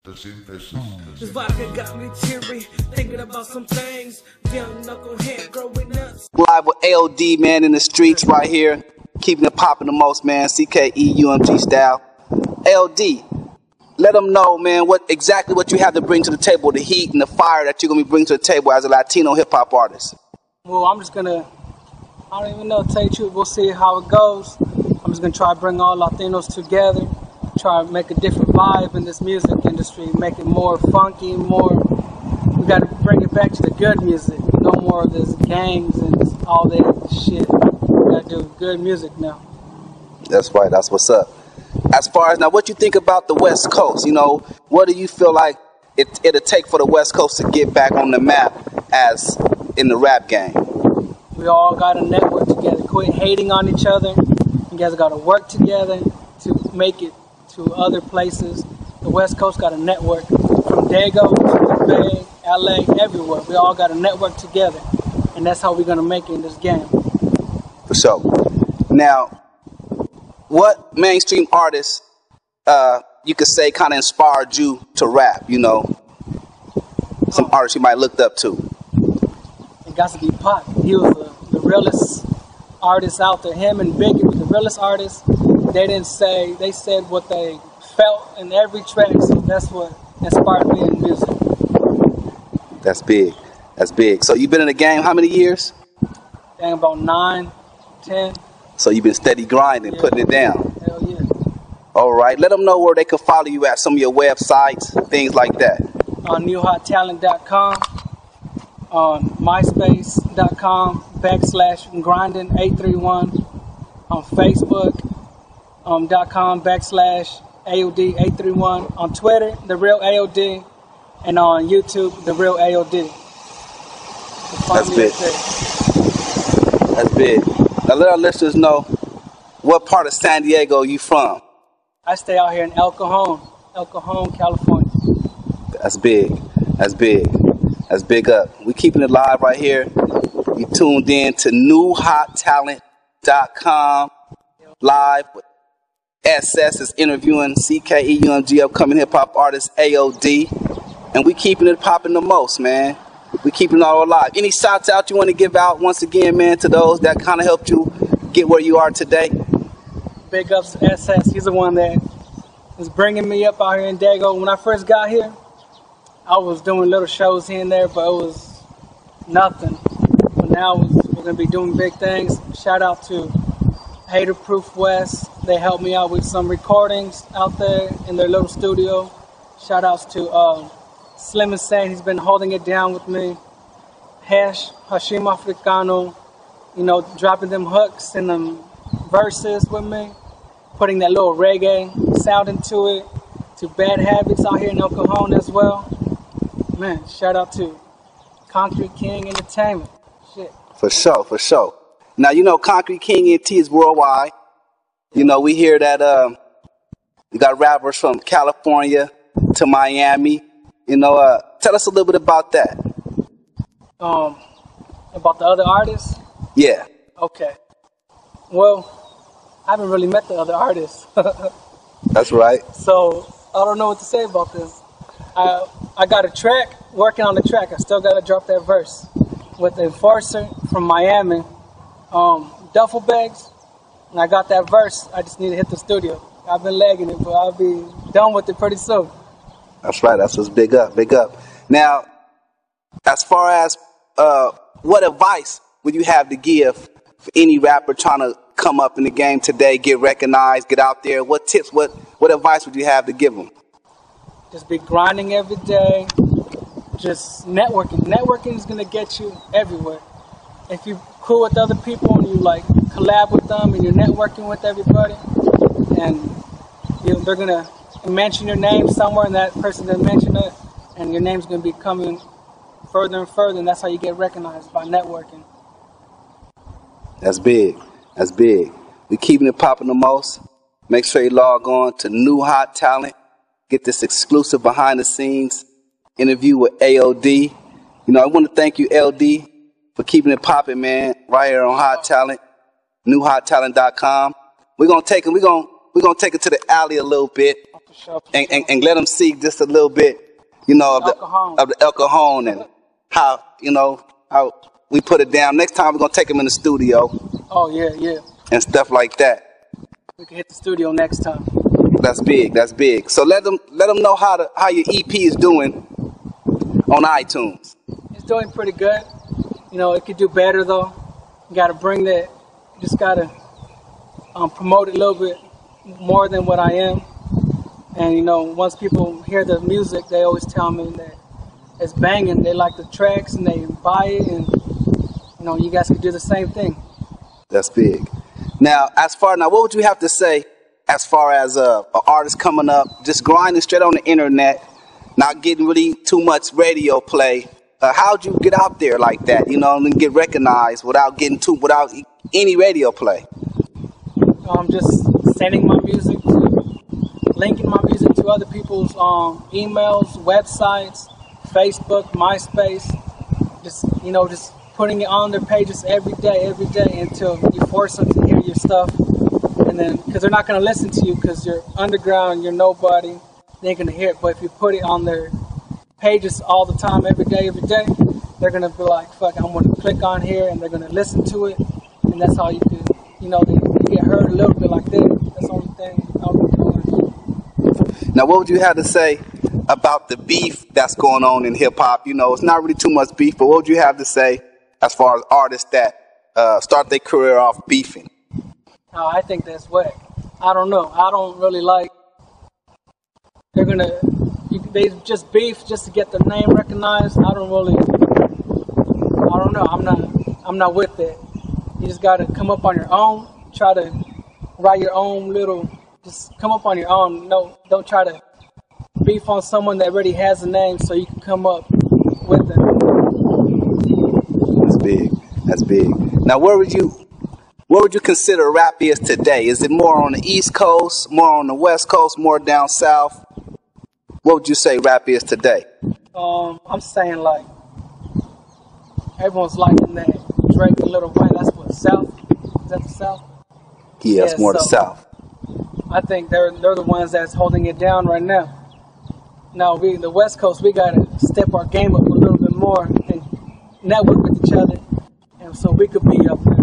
The synthesis. This vodka got me teary, thinking about some things. Young knucklehead growing up. Live with A.O.D, man, in the streets right here. Keeping it popping the most, man. CKE style. A.O.D, let them know, man, exactly what you have to bring to the table, the heat and the fire that you're going to be bringing to the table as a Latino hip-hop artist. Well, I'm just going to, I don't even know, tell you the truth. We'll see how it goes. I'm just going to try to bring all Latinos together. Try to make a different vibe in this music industry, make it more funky, we got to bring it back to the good music. No more of this gangs and all that shit. We got to do good music now. That's right, that's what's up. As far as now, what you think about the West Coast? You know, what do you feel like it'll take for the West Coast to get back on the map as in the rap game? We all got to network together. Quit hating on each other. You guys got to work together to make it to other places. The West Coast got a network from Dago to the Bay, LA, everywhere. We all got a network together, and that's how we're gonna make it in this game. For sure. Now, what mainstream artists you could say kind of inspired you to rap? You know, some artists you might looked up to. It got to be Pac. He was the realest artist out there. Him and Biggie were the realest artists. They said what they felt in every track, so that's what inspired me in music. That's big. That's big. So you've been in the game how many years? Dang, about 9, 10. So you've been steady grinding, putting it down. Hell yeah. All right. Let them know where they can follow you at, some of your websites, things like that. On newhottalent.com, on myspace.com/grinding831, on Facebook. .com/AOD831, on Twitter, The Real AOD, and on YouTube, The Real AOD. That's big. That's big. Now let our listeners know, what part of San Diego you from? I stay out here in El Cajon, California. That's big. That's big. That's big up. We keeping it live right here. You tuned in to newhottalent.com live with SS is interviewing CKE upcoming hip-hop artist A.O.D. And we keeping it popping the most, man. We keeping it all alive. Any shouts out you want to give out once again, man, to those that kind of helped you get where you are today? Big ups to SS. He's the one that was bringing me up out here in Dago. When I first got here, I was doing little shows here and there, but it was nothing. But now we're going to be doing big things. Shout out to Hater Proof West. They helped me out with some recordings out there in their little studio. Shout outs to Slim Insane. He's been holding it down with me. Hashim Africano, you know, dropping them hooks and them verses with me, putting that little reggae sound into it. To Bad Habits out here in El Cajon as well. Man, shout out to Konkrete King Entertainment. Shit. For sure, for sure. Now, you know, Konkrete King NT is worldwide. You know, we hear that you got rappers from California to Miami. You know, tell us a little bit about that. About the other artists? Yeah. Okay. Well, I haven't really met the other artists. That's right. So, I don't know what to say about this. I got a track, working on the track. I still got to drop that verse with the Enforcer from Miami. Duffel bags, and I got that verse. I just need to hit the studio. I've been lagging it, but I'll be done with it pretty soon. That's right. That's what's big up, big up. Now, as far as what advice would you have to give for any rapper trying to come up in the game today, get recognized, get out there? What tips, what advice would you have to give them? Just be grinding every day. Just networking. Networking is going to get you everywhere. If you cool with other people and you like collab with them and you're networking with everybody and they're going to mention your name somewhere and that person didn't mention it and your name's going to be coming further and further, and that's how you get recognized, by networking. That's big. That's big. We keeping it popping the most. Make sure you log on to New Hot Talent. Get this exclusive behind the scenes interview with A.O.D. You know, I want to thank you, L.D., for keeping it popping, man, right here on Hot Talent, newhottalent.com. We're gonna take it to the alley a little bit. sure. And let them see just a little bit, of the El Cajon and how, how we put it down. Next time we're going to take them in the studio. Oh, yeah. And stuff like that. We can hit the studio next time. That's big. That's big. So let them know how your EP is doing on iTunes. It's doing pretty good. It could do better though. You got to bring that. You just got to promote it a little bit more than what I am. And once people hear the music, they always tell me that it's banging. They like the tracks and they buy it. And you guys could do the same thing. That's big. Now, what would you have to say as far as an artist coming up, just grinding straight on the internet, not getting really too much radio play? How'd you get out there like that, and get recognized without any radio play? Just sending my music, linking my music to other people's emails, websites, Facebook, MySpace. Just putting it on their pages every day until you force them to hear your stuff. And then, because they're not going to listen to you because you're underground, you're nobody, they ain't going to hear it. But if you put it on their pages all the time, every day, they're going to be like, fuck, I'm going to click on here, and they're going to listen to it. And that's how you could, they get heard a little bit like that. That's the only thing I'll be doing. Now, what would you have to say about the beef that's going on in hip-hop? It's not really too much beef, but what would you have to say as far as artists that start their career off beefing? I think that's whack. I don't know. I don't really like. They just beef just to get their name recognized. I don't know. I'm not with it. You just gotta come up on your own. Try to write your own just come up on your own. No, don't try to beef on someone that already has a name so you can come up with it. That's big. Now, what would you consider rap is today? Is it more on the East Coast, more on the West Coast, more down south? What would you say rap is today? I'm saying like everyone's liking that Drake and Lil Wayne. That's what, South? Is that the South? Yeah, it's more the South. I think they're the ones that's holding it down right now. Now the West Coast, we gotta step our game up a little bit more and network with each other, and so we could be up there.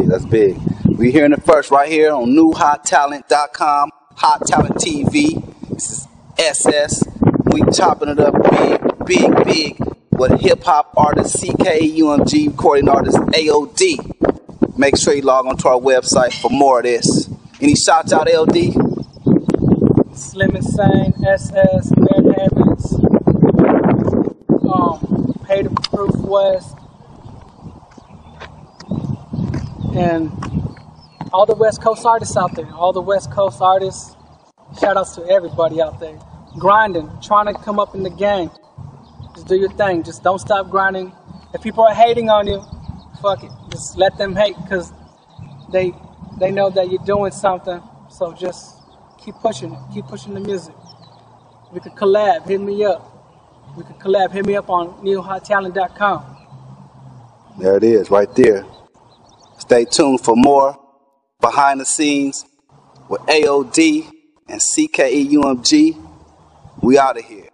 That's big. We're hearing it first right here on newhottalent.com, Hot Talent TV. This is SS. We chopping it up big with hip-hop artist CKUMG, recording artist A.O.D. Make sure you log on to our website for more of this. Any shots out, A.O.D.? Slim Insane, SS, Bad Habits, Pay the Proof West, and all the West Coast artists out there. All the West Coast artists. Shout outs to everybody out there. Grinding, trying to come up in the game. Just do your thing. Just don't stop grinding. If people are hating on you, fuck it. Just let them hate, because they know that you're doing something. So just keep pushing it. Keep pushing the music. We could collab. Hit me up. We could collab. Hit me up on newhottalent.com. There it is, right there. Stay tuned for more behind the scenes with A.O.D. and CKUMG. We out of here.